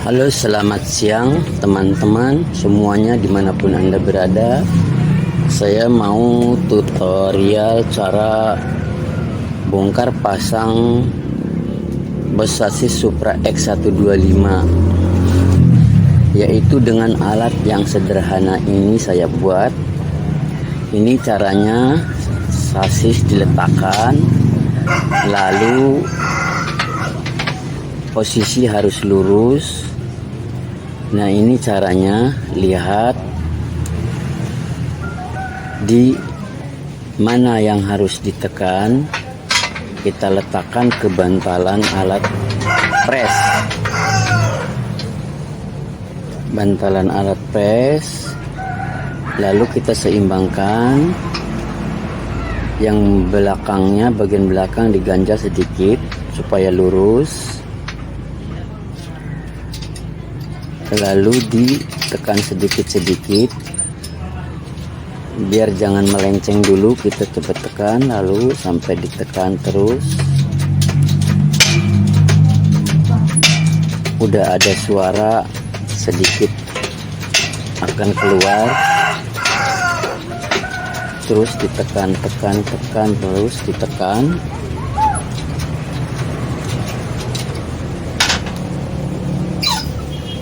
Halo, selamat siang teman-teman semuanya dimanapun Anda berada. Saya mau tutorial cara bongkar pasang bus sasis Supra X125, yaitu dengan alat yang sederhana ini saya buat. Ini caranya: sasis diletakkan, lalu posisi harus lurus. Nah, ini caranya, lihat di mana yang harus ditekan, kita letakkan ke bantalan alat pres. Bantalan alat pres, lalu kita seimbangkan. Yang belakangnya, bagian belakang diganjal sedikit supaya lurus, lalu ditekan sedikit-sedikit biar jangan melenceng dulu. Kita coba tekan, lalu sampai ditekan terus. Udah ada suara sedikit akan keluar, terus ditekan, tekan, terus ditekan.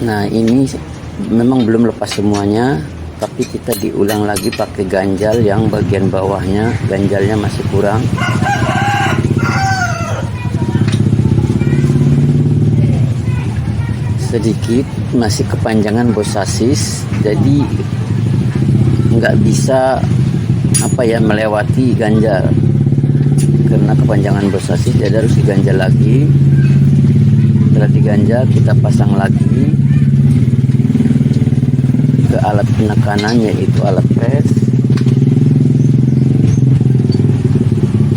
Nah, ini memang belum lepas semuanya, tapi kita diulang lagi pakai ganjal yang bagian bawahnya, ganjalnya masih kurang. Sedikit masih kepanjangan bos sasis, jadi nggak bisa melewati ganjal karena kepanjangan bos sasis, jadi harus diganjal lagi. Setelah diganjal, kita pasang lagi ke alat penekanan, yaitu alat pres.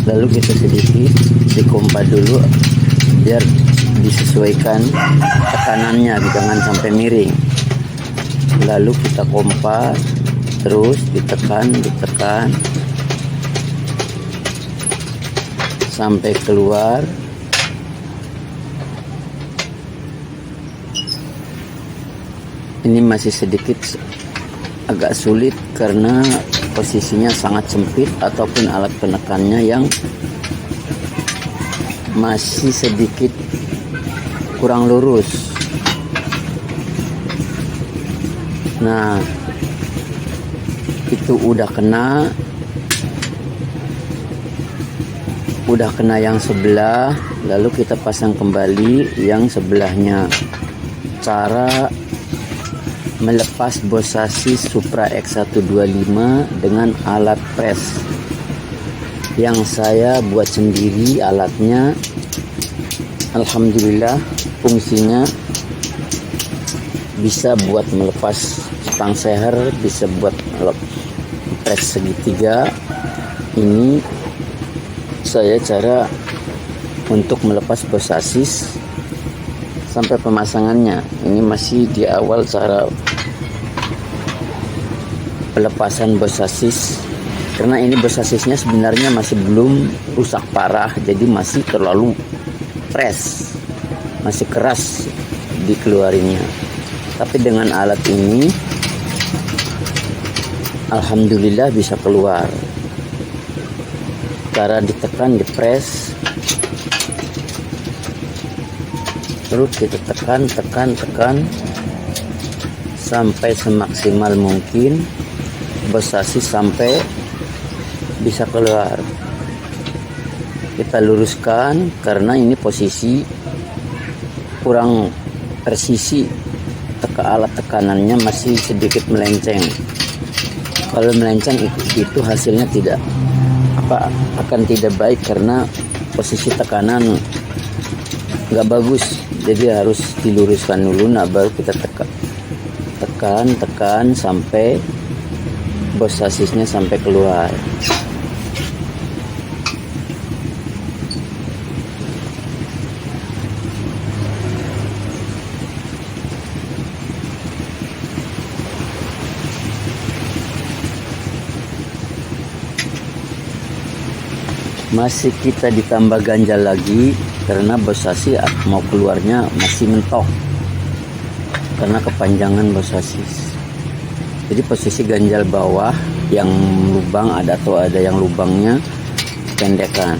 Lalu kita sedikit dikompa dulu biar disesuaikan tekanannya, jangan sampai miring. Lalu kita kompa, terus ditekan sampai keluar. Ini masih sedikit agak sulit karena posisinya sangat sempit, ataupun alat penekannya yang masih sedikit kurang lurus. Nah, itu udah kena yang sebelah, lalu kita pasang kembali yang sebelahnya. Cara melepas bos sasis Supra X125 dengan alat pres yang saya buat sendiri. Alatnya alhamdulillah fungsinya bisa buat melepas stang seher, bisa buat pres segitiga. Ini saya cara untuk melepas bos sasis sampai pemasangannya. Ini masih di awal cara pelepasan bos sasis, karena ini bos sasisnya sebenarnya masih belum rusak parah, jadi masih terlalu fresh, masih keras dikeluarinnya. Tapi dengan alat ini alhamdulillah bisa keluar. Cara ditekan, dipres, terus kita tekan sampai semaksimal mungkin bos sasis sampai bisa keluar. Kita luruskan karena ini posisi kurang presisi, alat tekanannya masih sedikit melenceng. Kalau melenceng itu hasilnya akan tidak baik, karena posisi tekanan nggak bagus. Jadi harus diluruskan dulu. Nah, baru kita tekan sampai bos sasisnya sampai keluar. Masih kita ditambah ganjal lagi karena bos sasis mau keluarnya masih mentok. karena kepanjangan bos sasis. Jadi posisi ganjal bawah yang lubang ada yang lubangnya pendekkan.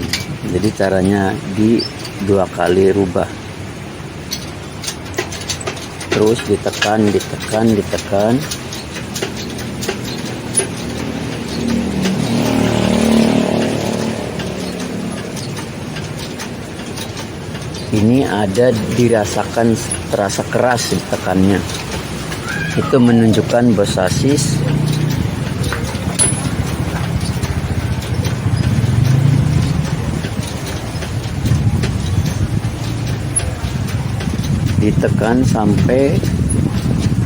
Jadi caranya di 2 kali rubah, terus ditekan. Ini ada dirasakan terasa keras ditekannya. Itu menunjukkan bos sasis ditekan sampai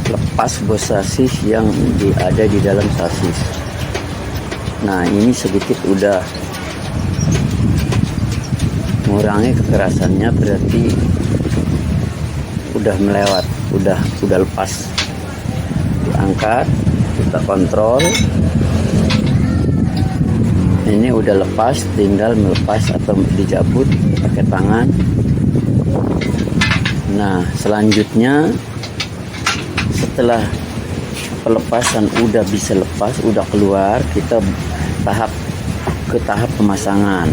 lepas bos sasis yang ada di dalam sasis. Nah, ini sedikit udah mengurangi kekerasannya, berarti udah melewat, udah lepas. Diangkat, kita kontrol. Ini udah lepas, tinggal melepas atau dicabut pakai tangan. Nah, selanjutnya setelah pelepasan udah bisa lepas, udah keluar, kita ke tahap pemasangan.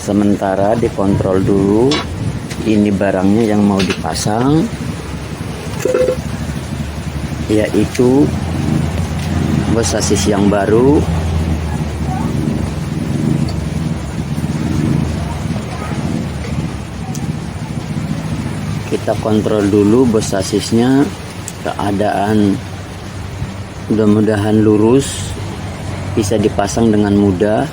Sementara dikontrol dulu ini barangnya yang mau dipasang, yaitu bos sasis yang baru. Kita kontrol dulu bos sasisnya, keadaan mudah-mudahan lurus, bisa dipasang dengan mudah.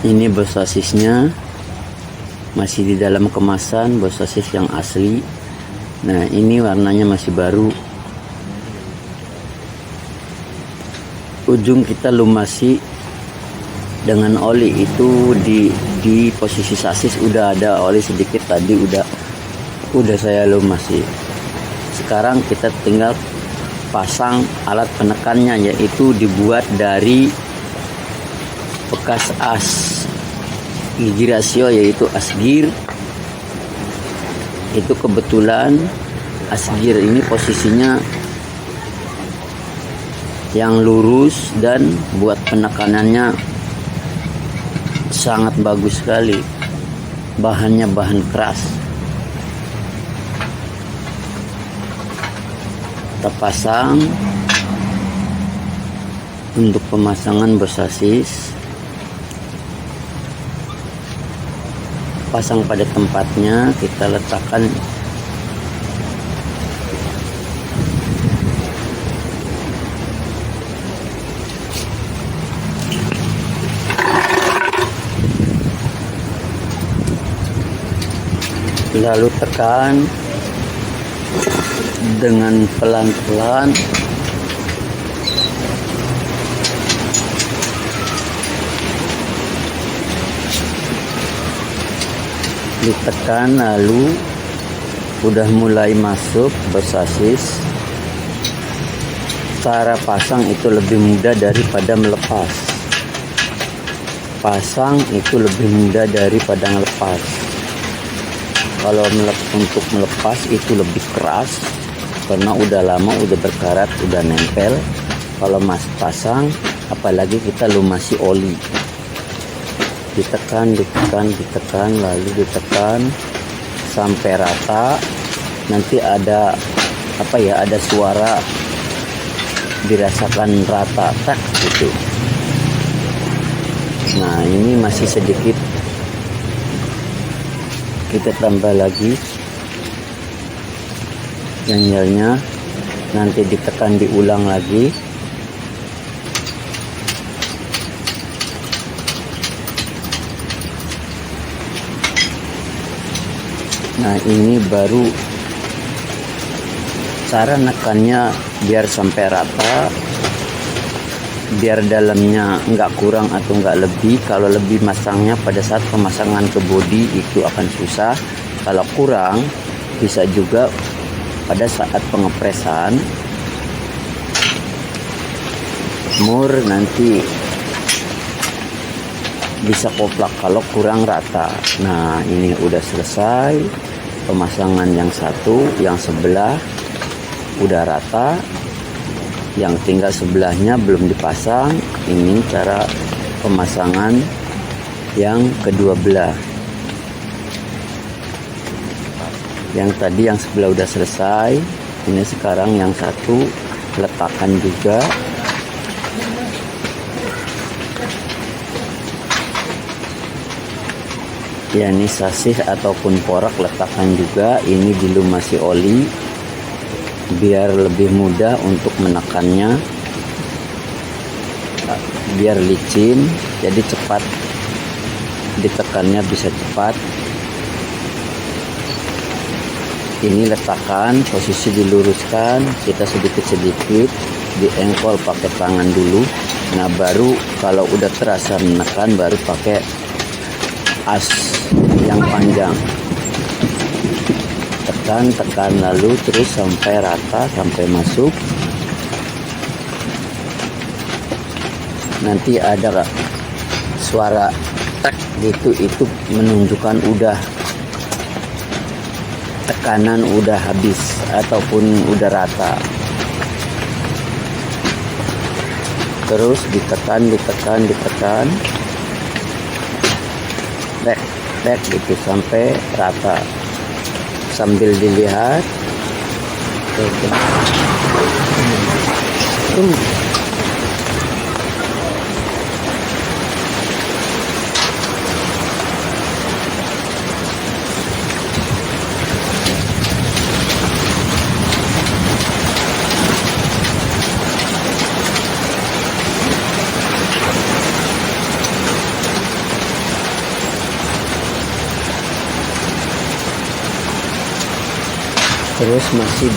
Ini bos sasisnya masih di dalam kemasan, bos sasis yang asli. Nah, ini warnanya masih baru. Ujung kita lumasi dengan oli, itu di posisi sasis udah ada oli sedikit tadi, udah saya lumasi. Sekarang kita tinggal pasang alat penekannya, yaitu dibuat dari bekas as gigi rasio, yaitu asgir. Itu kebetulan asgir ini posisinya yang lurus dan buat penekanannya sangat bagus sekali. Bahannya bahan keras. Kita pasang. Untuk pemasangan bos sasis, pasang pada tempatnya, kita letakkan lalu tekan dengan pelan-pelan. Ditekan, lalu udah mulai masuk bos sasis. Cara pasang itu lebih mudah daripada melepas. Pasang itu lebih mudah daripada melepas. Kalau untuk melepas itu lebih keras karena udah lama, udah berkarat, udah nempel. Kalau pasang, apalagi kita lumasi oli. Ditekan, lalu ditekan sampai rata. Nanti ada ada suara dirasakan rata, tak gitu. Nah, ini masih sedikit, kita tambah lagi ganjalnya, nanti ditekan diulang lagi. Nah, ini baru cara nekannya biar sampai rata, biar dalamnya nggak kurang atau nggak lebih. Kalau lebih masangnya pada saat pemasangan ke bodi itu akan susah. Kalau kurang bisa juga pada saat pengepresan mur nanti bisa koplak kalau kurang rata. Nah, ini udah selesai pemasangan yang satu, yang sebelah udah rata, yang tinggal sebelahnya belum dipasang. Ini cara pemasangan yang kedua belah. Yang tadi yang sebelah udah selesai, ini sekarang yang satu letakkan juga. Ya, ini sasis ataupun porak letakkan juga. Ini dilumasi oli biar lebih mudah untuk menekannya, biar licin, jadi cepat ditekannya, bisa cepat. Ini letakkan, posisi diluruskan, kita sedikit-sedikit diengkol pakai tangan dulu. Nah, baru kalau udah terasa menekan, baru pakai as yang panjang. Tekan lalu terus sampai rata, sampai masuk. Nanti ada suara tek gitu, itu menunjukkan udah tekanan udah habis ataupun udah rata. Terus ditekan back gitu sampai rata, sambil dilihat. Terus masih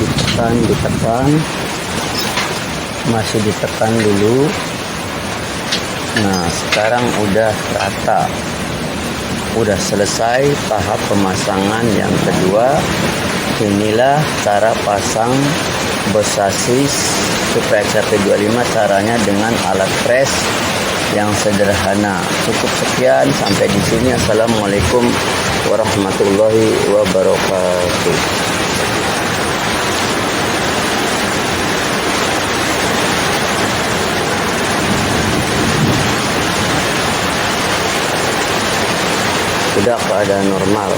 ditekan dulu. Nah, sekarang udah rata, udah selesai tahap pemasangan yang kedua. Inilah cara pasang bos sasis Supra XHP25, caranya dengan alat press yang sederhana. Cukup sekian, sampai di sini. Assalamualaikum warahmatullahi wabarakatuh. Sudah keadaan normal.